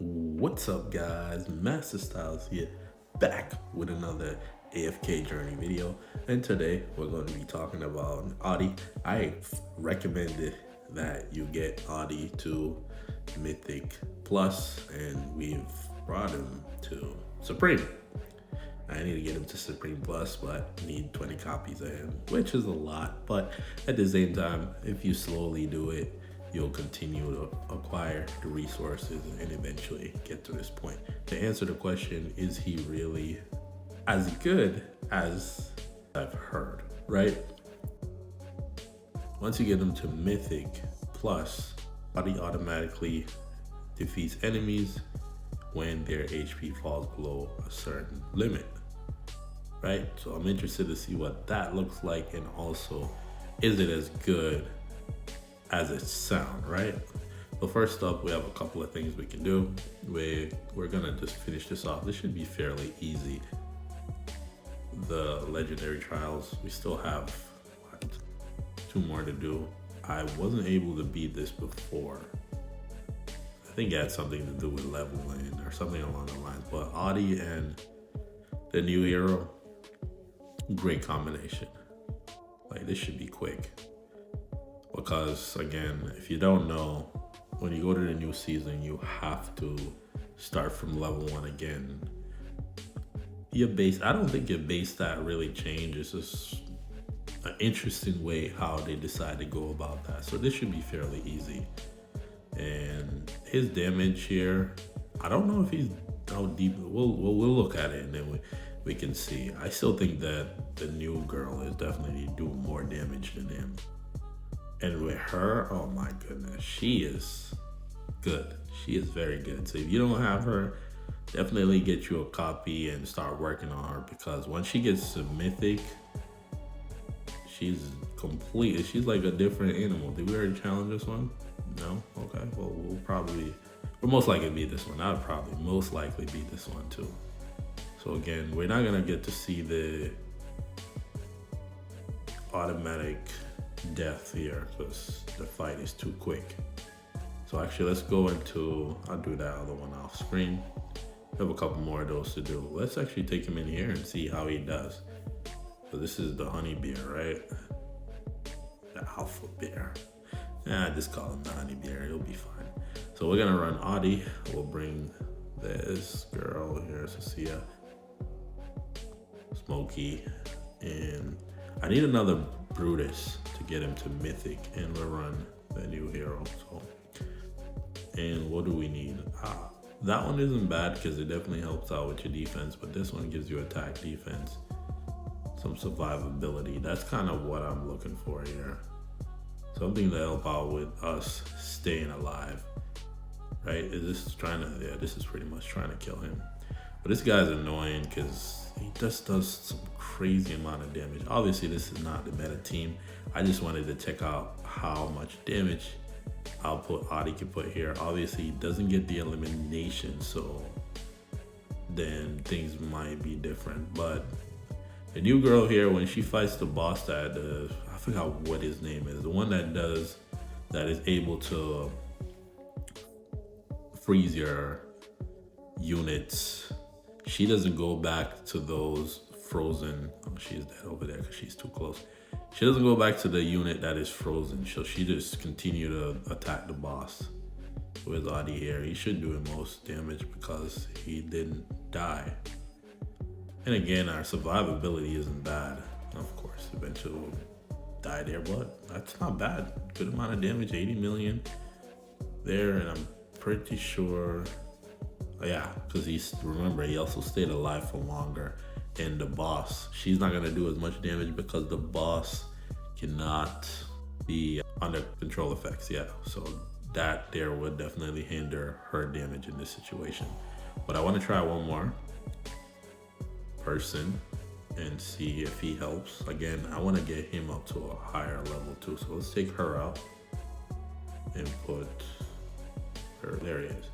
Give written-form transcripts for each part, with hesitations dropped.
What's up, guys? Masta Styles here, back with another AFK Journey video. And today we're going to be talking about Odie. I recommended that you get Odie to Mythic Plus, and we've brought him to Supreme. I need to get him to Supreme Plus, but need 20 copies of him, which is a lot. But at the same time, if you slowly do it, you'll continue to acquire the resources and eventually get to this point. To answer the question, is he really as good as I've heard, right? Once you get him to Mythic Plus, Odie automatically defeats enemies when their HP falls below a certain limit, right? So I'm interested to see what that looks like, and also, is it as good as it sounds, right? So first up, we have a couple of things we can do. We're gonna just finish this off. This should be fairly easy. The legendary trials, we still have what, 2 more to do. I wasn't able to beat this before. I think it had something to do with leveling or something along the lines, but Odie and the new hero, great combination. Like, this should be quick. Because again, if you don't know, when you go to the new season, you have to start from level 1 again. I don't think your base stat really changes. It's just an interesting way how they decide to go about that. So this should be fairly easy. And his damage here, I don't know if he's how deep. We'll look at it and then we can see. I still think that the new girl is definitely doing more damage than him. And with her, oh my goodness, she is good. She is very good. So if you don't have her, definitely get you a copy and start working on her, because once she gets to Mythic, she's complete. She's like a different animal. Did we already challenge this one? No? Okay. Well, we'll most likely beat this one. I'll probably most likely beat this one too. So again, we're not gonna get to see the automatic death here because the fight is too quick. So actually, let's go into, I'll do that other one off screen. We have a couple more of those to do. Let's actually take him in here and see how he does. So this is the honey bear, right? The alpha bear. Just call him the honey bear, he'll be fine. So we're gonna run Odie. We'll bring this girl here, Cecilia, Smokey, and I need another Brutus to get him to Mythic, and we'll run the new hero. So, and what do we need? That one isn't bad because it definitely helps out with your defense, but this one gives you attack, defense, some survivability. That's kind of what I'm looking for here. Something to help out with us staying alive, right? This is pretty much trying to kill him. But this guy's annoying because he just does some crazy amount of damage. Obviously, this is not the meta team. I just wanted to check out how much damage output Odie can put here. Obviously, he doesn't get the elimination, so then things might be different. But the new girl here, when she fights the boss that I forgot what his name is, the one that is able to freeze your units. She doesn't go back to those frozen. Oh, she's dead over there because she's too close. She doesn't go back to the unit that is frozen. So she just continue to attack the boss. With Odie here, he should do the most damage because he didn't die. And again, our survivability isn't bad. Of course, eventually we'll die there, but that's not bad. Good amount of damage, 80 million there, and I'm pretty sure. Yeah, because remember, he also stayed alive for longer. And the boss, she's not gonna do as much damage because the boss cannot be under control effects. Yeah, so that there would definitely hinder her damage in this situation. But I want to try one more person and see if he helps. Again, I want to get him up to a higher level too. So let's take her out and put her, there he is.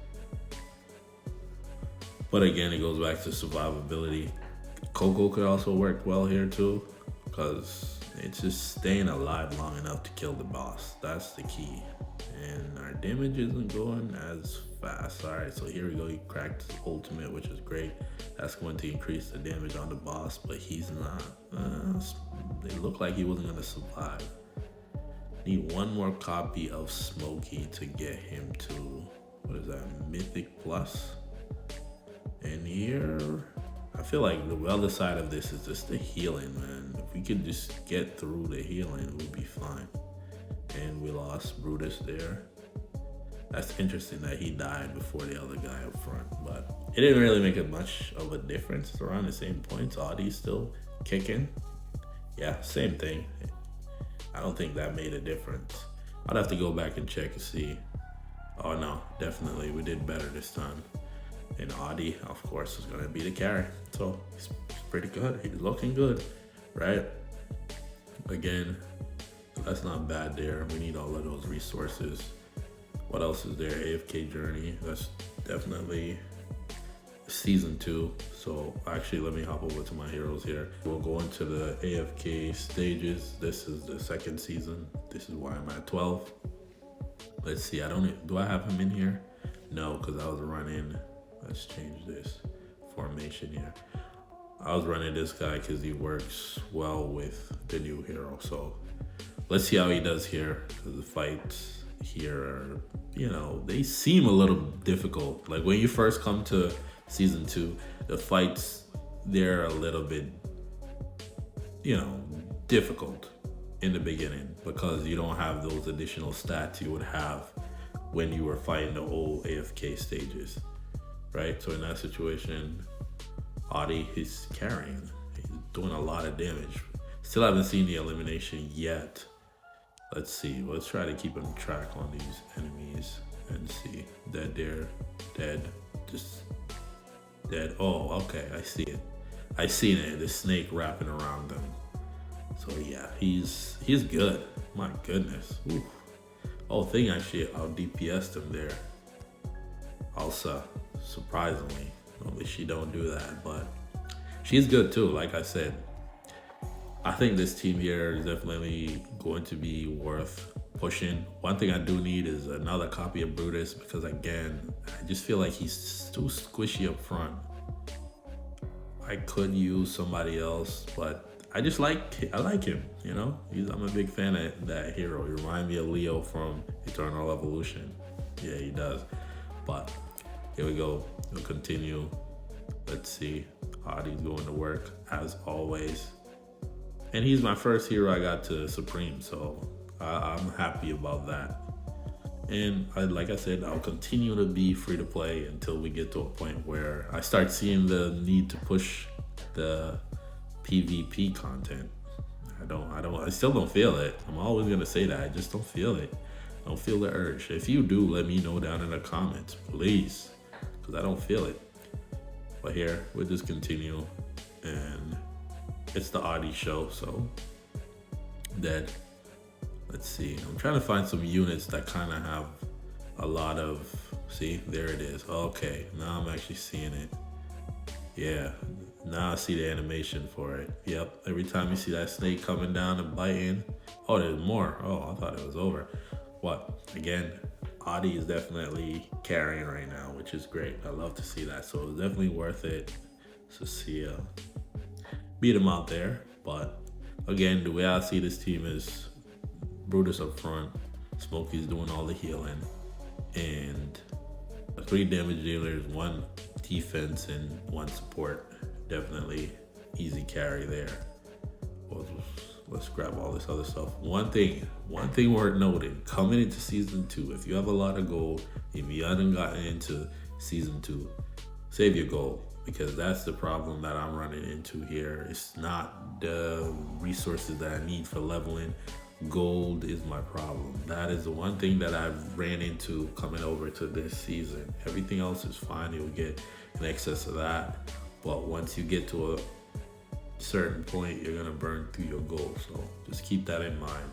But again, it goes back to survivability. Coco could also work well here too, because it's just staying alive long enough to kill the boss. That's the key. And our damage isn't going as fast. All right, so here we go. He cracked his ultimate, which is great. That's going to increase the damage on the boss, but he's not. It looked like he wasn't gonna survive. Need one more copy of Smokey to get him to, what is that, Mythic Plus? And here, I feel like the other side of this is just the healing, man. If we could just get through the healing, we'll be fine. And we lost Brutus there. That's interesting that he died before the other guy up front, but it didn't really make much of a difference. It's around the same points. Audie's still kicking. Yeah, same thing. I don't think that made a difference. I'd have to go back and check and see. Oh no, definitely we did better this time. And Odie, of course, is gonna be the carry. So he's pretty good. He's looking good, right? Again, that's not bad there. We need all of those resources. What else is there? Afk Journey. That's definitely season 2. So actually, let me hop over to my heroes here. We'll go into the AFK stages. This is the 2nd season. This is why I'm at 12. Let's see. Do I have him in here? No, because I was running. Let's change this formation here. I was running this guy because he works well with the new hero. So let's see how he does here. Because the fights here are, they seem a little difficult. Like when you first come to season 2, the fights, they're a little bit, difficult in the beginning because you don't have those additional stats you would have when you were fighting the old AFK stages, right? So in that situation, Odie is carrying. He's doing a lot of damage. Still haven't seen the elimination yet. Let's see. Let's try to keep him track on these enemies and see that they're dead. Just dead. Oh, okay. I see it. I seen it. The snake wrapping around them. So yeah, he's good. My goodness. Ooh. Oh, thing actually out DPS'd him there. Also, surprisingly, normally she don't do that, but she's good too. Like I said, I think this team here is definitely going to be worth pushing. One thing I do need is another copy of Brutus because again, I just feel like he's too squishy up front. I could use somebody else, but I like him, I'm a big fan of that hero. He reminds me of Leo from Eternal Evolution. Yeah, he does. But here we go. We'll continue. Let's see. Audie's going to work as always. And he's my first hero I got to Supreme, so I'm happy about that. And like I said, I'll continue to be free to play until we get to a point where I start seeing the need to push the PvP content. I still don't feel it. I'm always gonna say that. I just don't feel it. I don't feel the urge. If you do, let me know down in the comments, please, because I don't feel it. But here, we'll just continue, and it's the Odie show, so dead. Let's see. I'm trying to find some units that kind of have a lot of, see, there it is. Okay, now I'm actually seeing it. Yeah, now I see the animation for it. Yep, every time you see that snake coming down and biting. Oh, there's more. Oh, I thought it was over. What? Again, Odie is definitely carrying right now, which is great. I love to see that. So it's definitely worth it to see beat him out there. But again, the way I see this team is Brutus up front, Smokey's doing all the healing, and 3 damage dealers, 1 defense, and 1 support. Definitely easy carry there. Well, let's grab all this other stuff. One thing worth noting, coming into season 2, if you have a lot of gold, if you haven't gotten into season 2, save your gold, because that's the problem that I'm running into here. It's not the resources that I need for leveling. Gold is my problem. That is the one thing that I've ran into coming over to this season. Everything else is fine. You'll get in excess of that. But once you get to a certain point, you're gonna burn through your gold. So just keep that in mind.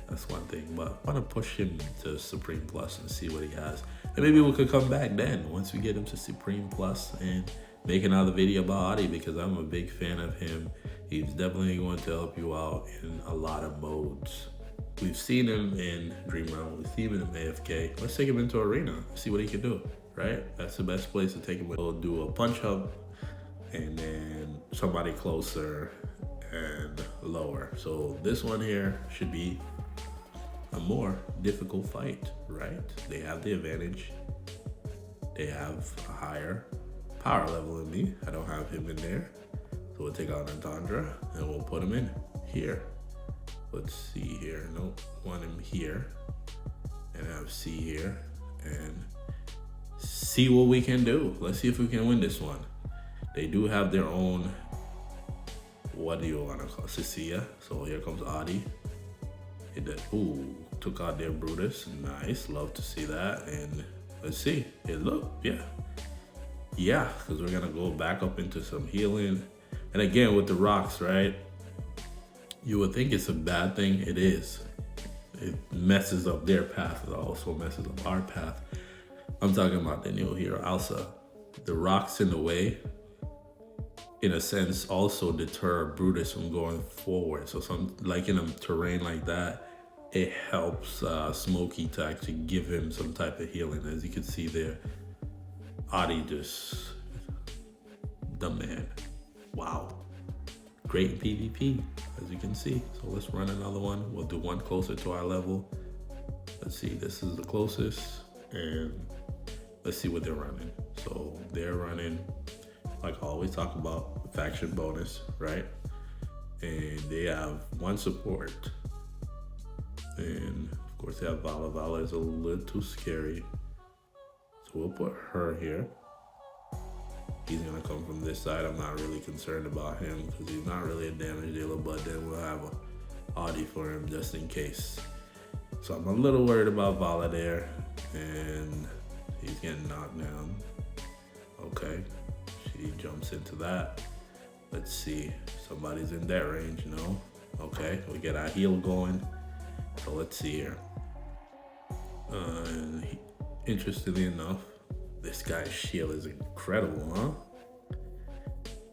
That's one thing. But I want to push him to Supreme Plus and see what he has. And maybe we could come back then once we get him to Supreme Plus and make another video about Odie, because I'm a big fan of him. He's definitely going to help you out in a lot of modes. We've seen him in Dream Realm, we've seen him in AFK. Let's take him into Arena, see what he can do, right? That's the best place to take him. We'll do a punch hub and then somebody closer and lower. So this one here should be a more difficult fight, right? They have the advantage. They have a higher power level than me. I don't have him in there. So we'll take out Antandra and we'll put him in here. Let's see here. Nope, want him here. And have C here. And see what we can do. Let's see if we can win this one. They do have their own, what do you want to call it? Cecilia. So here comes Odie. It did, ooh, took out their Brutus. Nice, love to see that. And let's see, it looked, yeah, because we're gonna go back up into some healing. And again, with the rocks, right? You would think it's a bad thing, it is. It messes up their path, it also messes up our path. I'm talking about the new hero, Elsa. The rocks in the way, in a sense, also deter Brutus from going forward. So some, like in a terrain like that, it helps Smokey to actually give him some type of healing. As you can see there, Odie just, the man. Wow. Great in PvP, as you can see. So let's run another one. We'll do one closer to our level. Let's see, this is the closest. And let's see what they're running. So they're running, like I always talk about, faction bonus, right? And they have one support. And of course they have Vala. Vala is a little too scary. So we'll put her here. He's gonna come from this side. I'm not really concerned about him because he's not really a damage dealer, but then we'll have a Odie for him just in case. So I'm a little worried about Vala there. And he's getting knocked down. Okay, she jumps into that. Let's see, somebody's in that range, no? Okay, we get our heal going. So let's see here. Interestingly enough, this guy's shield is incredible, huh?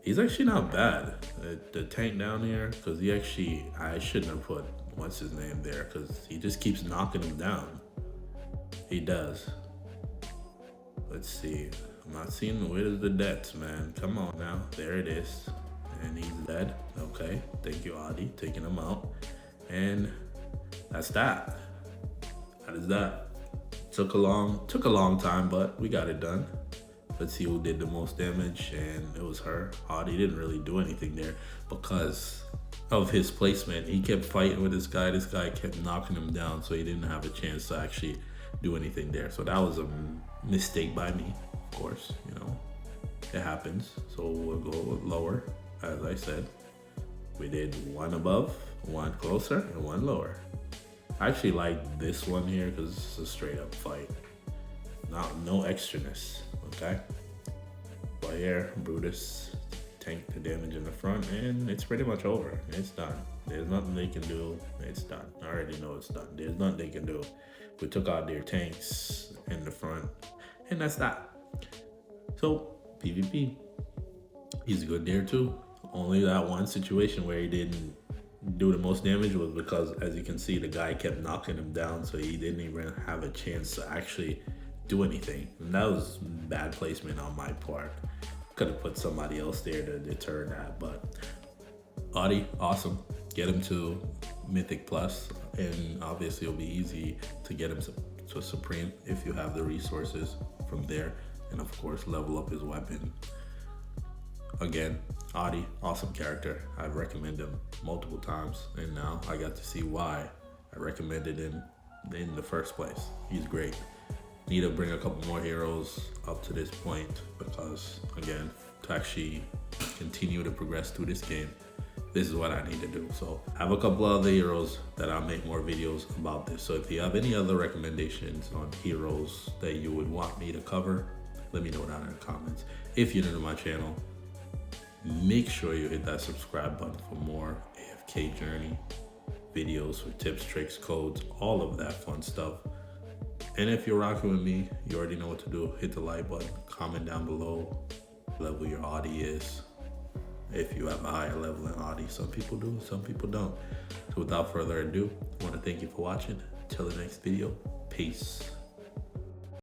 He's actually not bad. The tank down here, because he actually, I shouldn't have put, what's his name there, because he just keeps knocking him down. He does. Let's see. I'm not seeing where's the deaths, man. Come on now. There it is. And he's dead. Okay. Thank you, Odie, taking him out. And that's that. That is that. Took a long time, but we got it done. Let's see who did the most damage, and it was her. Odie didn't really do anything there because of his placement. He kept fighting with this guy. This guy kept knocking him down, so he didn't have a chance to actually do anything there. So that was a mistake by me, of course, you know. It happens. So we'll go lower, as I said. We did one above, one closer, and one lower. I actually like this one here because it's a straight up fight. No extraness, okay? But here, Brutus tanked the damage in the front and it's pretty much over. It's done. There's nothing they can do. It's done. I already know it's done. There's nothing they can do. We took out their tanks in the front and that's that. So, PvP. He's good there too. Only that one situation where he didn't do the most damage was because, as you can see, the guy kept knocking him down, so he didn't even have a chance to actually do anything. And that was bad placement on my part. Could have put somebody else there to deter that, but Odie, awesome. Get him to Mythic Plus, and obviously it'll be easy to get him to Supreme if you have the resources from there, and of course level up his weapon. Again, Odie, awesome character. I've recommended him multiple times, and now I got to see why I recommended him in the first place. He's great. Need to bring a couple more heroes up to this point because, again, to actually continue to progress through this game, this is what I need to do. So I have a couple of other heroes that I'll make more videos about this. So if you have any other recommendations on heroes that you would want me to cover, let me know down in the comments. If you're new to my channel, make sure you hit that subscribe button for more Afk Journey videos with tips, tricks, codes, all of that fun stuff. And if you're rocking with me, you already know what to do. Hit the like button, comment down below, level your Odie is. if you have a higher level in Odie. Some people do, some people don't. So without further ado, I want to thank you for watching. Until the next video, peace.